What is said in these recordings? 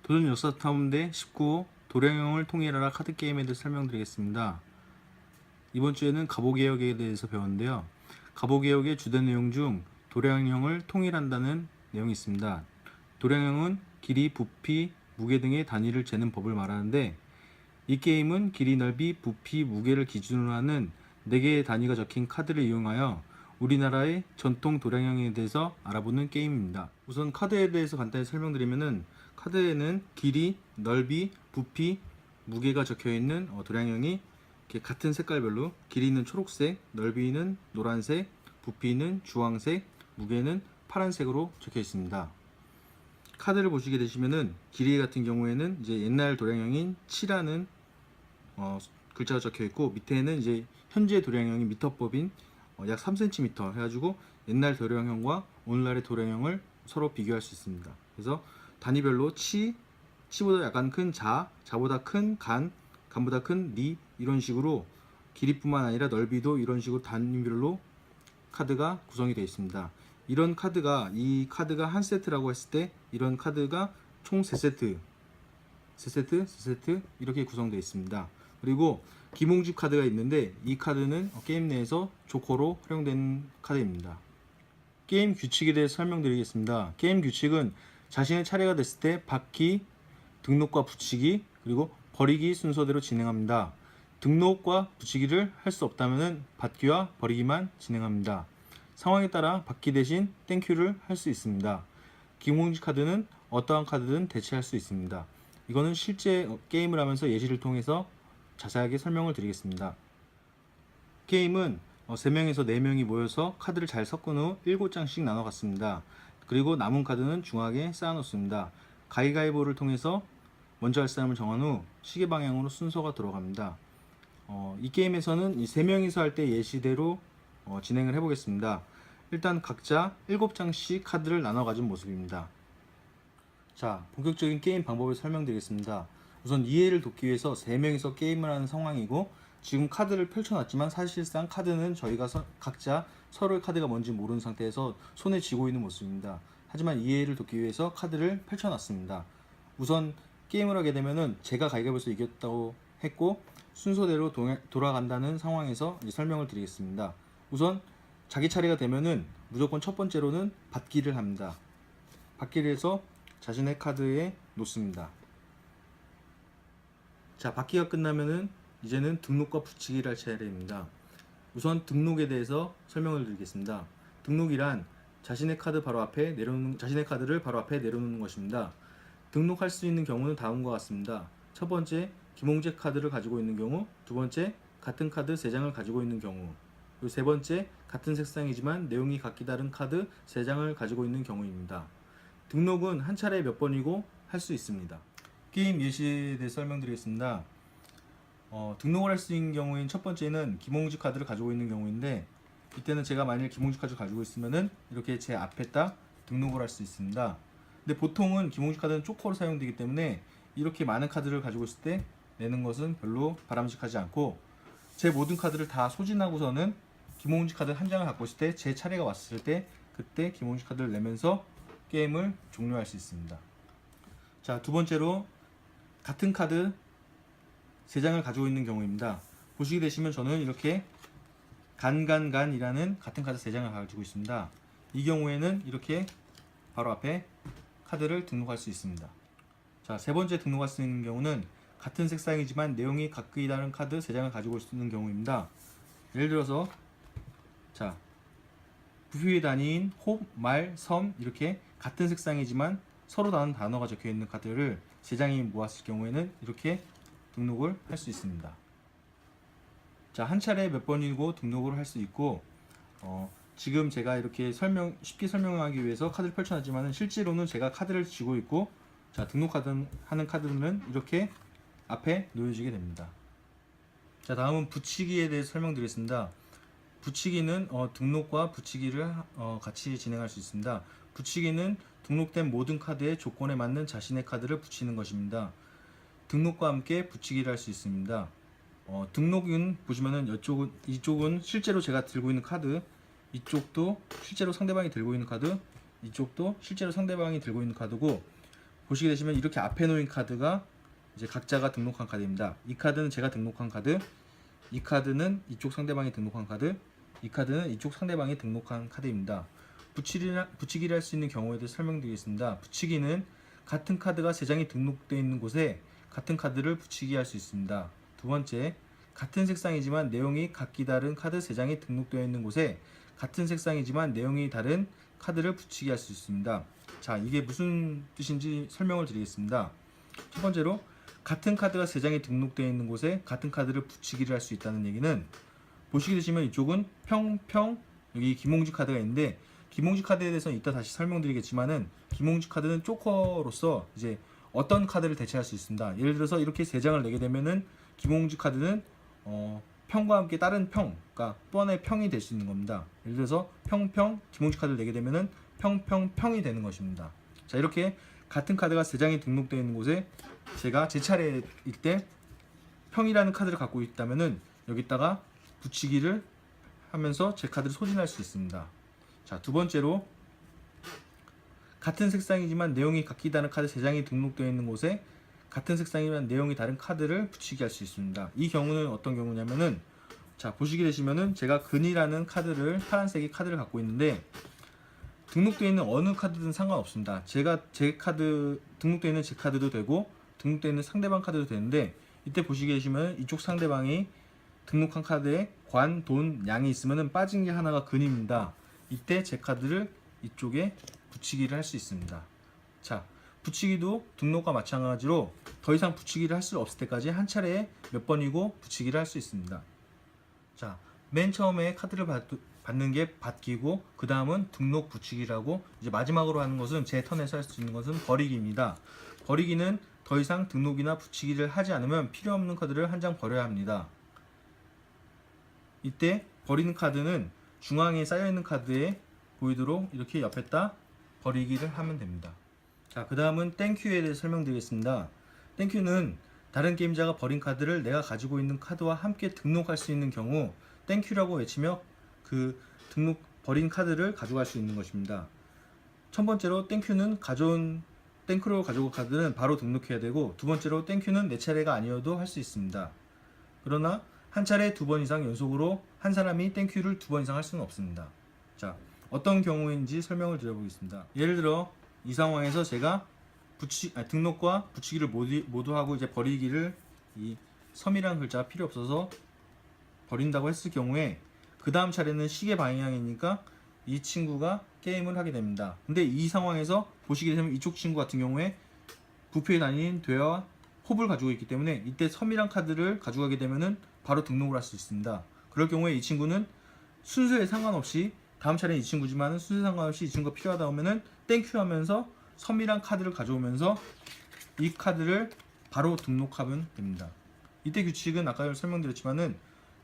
도전 역사 탐험대 19 도량형을 통일하라 카드 게임에 대해 설명드리겠습니다. 이번 주에는 갑오개혁에 대해서 배웠는데요. 갑오개혁의 주된 내용 중 도량형을 통일한다는 내용이 있습니다. 도량형은 길이, 부피, 무게 등의 단위를 재는 법을 말하는데, 이 게임은 길이, 넓이, 부피, 무게를 기준으로 하는 4개의 단위가 적힌 카드를 이용하여 우리나라의 전통 도량형에 대해서 알아보는 게임입니다. 우선 카드에 대해서 간단히 설명드리면은, 카드에는 길이, 넓이, 부피, 무게가 적혀있는 도량형이 이렇게 같은 색깔별로, 길이는 초록색, 넓이는 노란색, 부피는 주황색, 무게는 파란색으로 적혀 있습니다. 카드를 보시게 되시면은 길이 같은 경우에는 이제 옛날 도량형인 7라는 글자가 적혀 있고, 밑에는 이제 현재 도량형인 미터법인 약 3cm 해가지고 옛날 도량형과 오늘날의 도량형을 서로 비교할 수 있습니다. 그래서 단위별로 치보다 약간 큰 자보다 큰 간보다 큰 리, 이런 식으로 길이뿐만 아니라 넓이도 이런 식으로 단위별로 카드가 구성이 되어 있습니다. 이 카드가 한 세트라고 했을 때 이런 카드가 총 3세트 이렇게 구성되어 있습니다. 그리고 기몽집 카드가 있는데, 이 카드는 게임 내에서 조커로 활용되는 카드입니다. 게임 규칙에 대해 설명드리겠습니다. 게임 규칙은 자신의 차례가 됐을 때 받기, 등록과 붙이기, 그리고 버리기 순서대로 진행합니다. 등록과 붙이기를 할 수 없다면 받기와 버리기만 진행합니다. 상황에 따라 받기 대신 땡큐를 할 수 있습니다. 기본지 카드는 어떠한 카드든 대체할 수 있습니다. 이거는 실제 게임을 하면서 예시를 통해서 자세하게 설명을 드리겠습니다. 게임은 3명에서 4명이 모여서 카드를 잘 섞은 후 7장씩 나눠 갔습니다. 그리고 남은 카드는 중앙에 쌓아 놓습니다. 가위가위보를 통해서 먼저 할 사람을 정한 후 시계 방향으로 순서가 돌아갑니다. 이 게임에서는 이 3명이서 할 때 예시대로 진행을 해보겠습니다. 일단 각자 7장씩 카드를 나눠 가진 모습입니다. 자, 본격적인 게임 방법을 설명드리겠습니다. 우선 이해를 돕기 위해서 3명이서 게임을 하는 상황이고, 지금 카드를 펼쳐놨지만 사실상 카드는 저희가 각자 서로의 카드가 뭔지 모르는 상태에서 손에 쥐고 있는 모습입니다. 하지만 이해를 돕기 위해서 카드를 펼쳐놨습니다. 우선 게임을 하게 되면은 제가 가위바위보에서 이겼다고 했고, 순서대로 돌아간다는 상황에서 설명을 드리겠습니다. 우선 자기 차례가 되면은 무조건 첫 번째로는 받기를 합니다. 받기를 해서 자신의 카드에 놓습니다. 자, 받기가 끝나면은 이제는 등록과 붙이기를 할 차례입니다. 우선 등록에 대해서 설명을 드리겠습니다. 등록이란 자신의 카드를 바로 앞에 내려놓는 것입니다. 등록할 수 있는 경우는 다음과 같습니다. 첫 번째, 기몽제 카드를 가지고 있는 경우, 두 번째, 같은 카드 3장을 가지고 있는 경우, 그리고 세 번째, 같은 색상이지만 내용이 각기 다른 카드 3장을 가지고 있는 경우입니다. 등록은 한 차례에 몇 번이고 할 수 있습니다. 게임 예시에 대해 설명드리겠습니다. 등록을 할 수 있는 경우인 첫 번째는 기몽지 카드를 가지고 있는 경우인데, 이때는 제가 만일 기몽지 카드를 가지고 있으면은 이렇게 제 앞에다 등록을 할 수 있습니다. 근데 보통은 기몽지 카드는 조커로 사용되기 때문에 이렇게 많은 카드를 가지고 있을 때 내는 것은 별로 바람직하지 않고, 제 모든 카드를 다 소진하고서는 기몽지 카드 한 장을 갖고 있을 때 제 차례가 왔을 때 그때 기몽지 카드를 내면서 게임을 종료할 수 있습니다. 자, 두 번째로 같은 카드 3장을 가지고 있는 경우입니다. 보시게 되시면 저는 이렇게 간이라는 같은 카드 3장을 가지고 있습니다. 이 경우에는 이렇게 바로 앞에 카드를 등록할 수 있습니다. 자, 세 번째 등록할 수 있는 경우는 같은 색상이지만 내용이 각기 다른 카드 3장을 가지고 있는 경우입니다. 예를 들어서, 자, 부피의 단위인 홉, 말, 섬, 이렇게 같은 색상이지만 서로 다른 단어가 적혀 있는 카드를 3장이 모았을 경우에는 이렇게 등록을 할 수 있습니다. 자, 한 차례에 몇 번이고 등록을 할 수 있고, 지금 제가 이렇게 쉽게 설명하기 위해서 카드를 펼쳐놨지만 실제로는 제가 카드를 쥐고 있고, 자, 하는 카드는 이렇게 앞에 놓여지게 됩니다. 자, 다음은 붙이기에 대해서 설명드리겠습니다. 붙이기는 등록과 붙이기를 같이 진행할 수 있습니다. 붙이기는 등록된 모든 카드의 조건에 맞는 자신의 카드를 붙이는 것입니다. 등록과 함께 붙이기를 할 수 있습니다. 등록은 보시면은 이쪽은 실제로 제가 들고 있는 카드, 이쪽도 실제로 상대방이 들고 있는 카드, 이쪽도 실제로 상대방이 들고 있는 카드고, 보시게 되시면 이렇게 앞에 놓인 카드가 이제 각자가 등록한 카드입니다. 이 카드는 제가 등록한 카드, 이 카드는 이쪽 상대방이 등록한 카드, 이 카드는 이쪽 상대방이 등록한 카드입니다. 붙이기를 할 수 있는 경우에 대해 설명드리겠습니다. 붙이기는 같은 카드가 3장이 등록되어 있는 곳에 같은 카드를 붙이기 할 수 있습니다. 두 번째, 같은 색상이지만 내용이 각기 다른 카드 3장이 등록되어 있는 곳에 같은 색상이지만 내용이 다른 카드를 붙이기 할 수 있습니다. 자, 이게 무슨 뜻인지 설명을 드리겠습니다. 첫 번째로, 같은 카드가 3장이 등록되어 있는 곳에 같은 카드를 붙이기를 할 수 있다는 얘기는, 보시게 되시면 이쪽은 평평, 여기 김홍지 카드가 있는데, 김홍지 카드에 대해서는 이따 다시 설명드리겠지만은, 김홍지 카드는 조커로서 이제 어떤 카드를 대체할 수 있습니다. 예를 들어서 이렇게 3장을 내게 되면은 김홍지 카드는 평과 함께 다른 평, 그러니까 또 하나의 평이 될 수 있는 겁니다. 예를 들어서 평평 김홍지 카드를 내게 되면은 평평평이 되는 것입니다. 자, 이렇게 같은 카드가 3장이 등록되어 있는 곳에 제가 제 차례일 때 평이라는 카드를 갖고 있다면은 여기다가 붙이기를 하면서 제 카드를 소진할 수 있습니다. 자, 두 번째로, 같은 색상이지만 내용이 각기 다른 카드 3장이 등록되어 있는 곳에 같은 색상이지만 내용이 다른 카드를 붙이기 할 수 있습니다. 이 경우는 어떤 경우냐면은, 자, 보시게 되시면은 제가 근이라는 카드를, 파란색의 카드를 갖고 있는데, 등록되어 있는 어느 카드든 상관없습니다. 제가 제 카드, 등록되어 있는 제 카드도 되고 등록되어 있는 상대방 카드도 되는데, 이때 보시게 되시면 이쪽 상대방이 등록한 카드에 관, 돈, 양이 있으면은 빠진 게 하나가 근입니다. 이때 제 카드를 이쪽에 붙이기를 할 수 있습니다. 자, 붙이기도 등록과 마찬가지로 더 이상 붙이기를 할 수 없을 때까지 한 차례에 몇 번이고 붙이기를 할 수 있습니다. 자, 맨 처음에 카드를 받는 게 받기고, 그 다음은 등록 붙이기라고, 이제 마지막으로 하는 것은, 제 턴에서 할 수 있는 것은 버리기입니다. 버리기는 더 이상 등록이나 붙이기를 하지 않으면 필요 없는 카드를 한 장 버려야 합니다. 이때 버리는 카드는 중앙에 쌓여있는 카드에 보이도록 이렇게 옆에다 버리기를 하면 됩니다. 자, 그 다음은 땡큐에 대해 설명드리겠습니다. 땡큐는 다른 게임자가 버린 카드를 내가 가지고 있는 카드와 함께 등록할 수 있는 경우 땡큐라고 외치며 그 버린 카드를 가져갈 수 있는 것입니다. 첫 번째로, 땡큐는 땡큐로 가져온 카드는 바로 등록해야 되고, 두 번째로, 땡큐는 내 차례가 아니어도 할 수 있습니다. 그러나 한 차례 2번 이상 연속으로 한 사람이 땡큐를 2번 이상 할 수는 없습니다. 자, 어떤 경우인지 설명을 드려보겠습니다. 예를 들어 이 상황에서 제가 등록과 붙이기를 모두 하고 이제 버리기를, 이 섬이라는 글자가 필요 없어서 버린다고 했을 경우에, 그 다음 차례는 시계 방향이니까 이 친구가 게임을 하게 됩니다. 근데 이 상황에서 보시게 되면 이쪽 친구 같은 경우에 부패에 다닌 되와 홉을 가지고 있기 때문에 이때 섬이란 카드를 가져가게 되면은 바로 등록을 할 수 있습니다. 그럴 경우에 이 친구는 순서에 상관없이, 다음 차례는 이 친구지만 순서에 상관없이 이 친구가 필요하다 하면은 땡큐 하면서 섬이란 카드를 가져오면서 이 카드를 바로 등록하면 됩니다. 이때 규칙은 아까 설명드렸지만은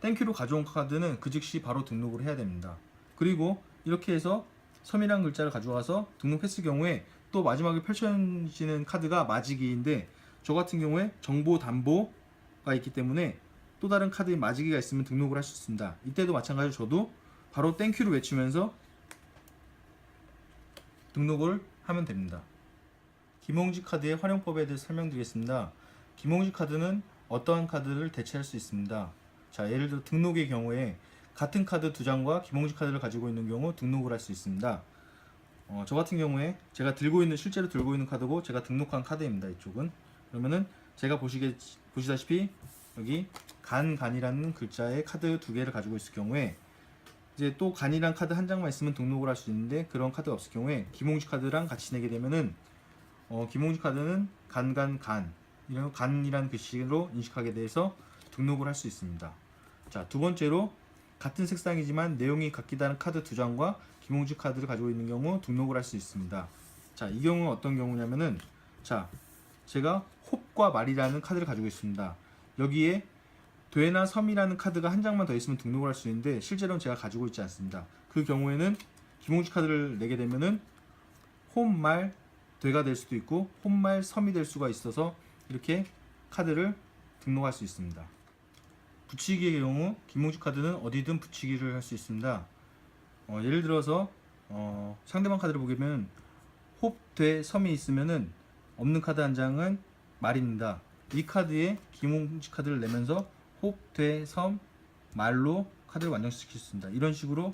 땡큐로 가져온 카드는 그 즉시 바로 등록을 해야 됩니다. 그리고 이렇게 해서 섬이란 글자를 가져와서 등록했을 경우에 또 마지막에 펼쳐지는 카드가 마지기인데, 저 같은 경우에 정보 담보가 있기 때문에 또 다른 카드에 마지기가 있으면 등록을 할 수 있습니다. 이때도 마찬가지로 저도 바로 땡큐를 외치면서 등록을 하면 됩니다. 김홍지 카드의 활용법에 대해 설명드리겠습니다. 김홍지 카드는 어떠한 카드를 대체할 수 있습니다. 자, 예를 들어 등록의 경우에 같은 카드 2장과 김홍지 카드를 가지고 있는 경우 등록을 할 수 있습니다. 저 같은 경우에 제가 실제로 들고 있는 카드고 제가 등록한 카드입니다. 이쪽은. 그러면은 제가 보시다시피 여기 간이라는 글자의 카드 2개를 가지고 있을 경우에, 이제 또 간이란 카드 한 장만 있으면 등록을 할 수 있는데, 그런 카드가 없을 경우에 김홍지 카드랑 같이 내게 되면은 김홍지 카드는 이런 간이라는 글씨로 인식하게 돼서 등록을 할 수 있습니다. 자, 두 번째로, 같은 색상이지만 내용이 각기 다른 카드 2장과 김홍지 카드를 가지고 있는 경우 등록을 할 수 있습니다. 자, 이 경우는 어떤 경우냐면은, 자, 제가 홉과 말이라는 카드를 가지고 있습니다. 여기에 되나 섬이라는 카드가 한 장만 더 있으면 등록을 할 수 있는데, 실제로는 제가 가지고 있지 않습니다. 그 경우에는 김홍지 카드를 내게 되면은 홈말 되가 될 수도 있고 홈말 섬이 될 수가 있어서 이렇게 카드를 등록할 수 있습니다. 붙이기의 경우 김홍지 카드는 어디든 붙이기를 할 수 있습니다. 예를 들어서 상대방 카드를 보게 되면 홉, 되, 섬이 있으면은 없는 카드 한 장은 말입니다. 이 카드에 기몽지 카드를 내면서 홉, 돼, 섬, 말로 카드를 완성시킬 수 있습니다. 이런 식으로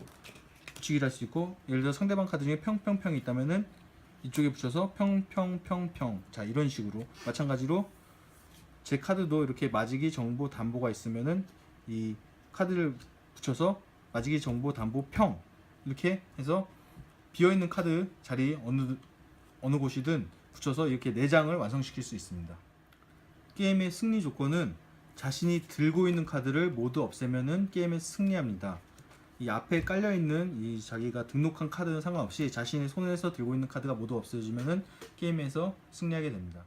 붙이기를 할 수 있고, 예를 들어 상대방 카드 중에 평평평이 있다면은 이쪽에 붙여서 평평평평. 자, 이런 식으로 마찬가지로 제 카드도 이렇게 마지기 정보 담보가 있으면은 이 카드를 붙여서 마지기 정보 담보 평 이렇게 해서 비어있는 카드 자리 어느 곳이든 붙여서 이렇게 4장을 완성시킬 수 있습니다. 게임의 승리 조건은 자신이 들고 있는 카드를 모두 없애면은 게임에 승리합니다. 이 앞에 깔려있는 이 자기가 등록한 카드는 상관없이 자신의 손에서 들고 있는 카드가 모두 없어지면은 게임에서 승리하게 됩니다.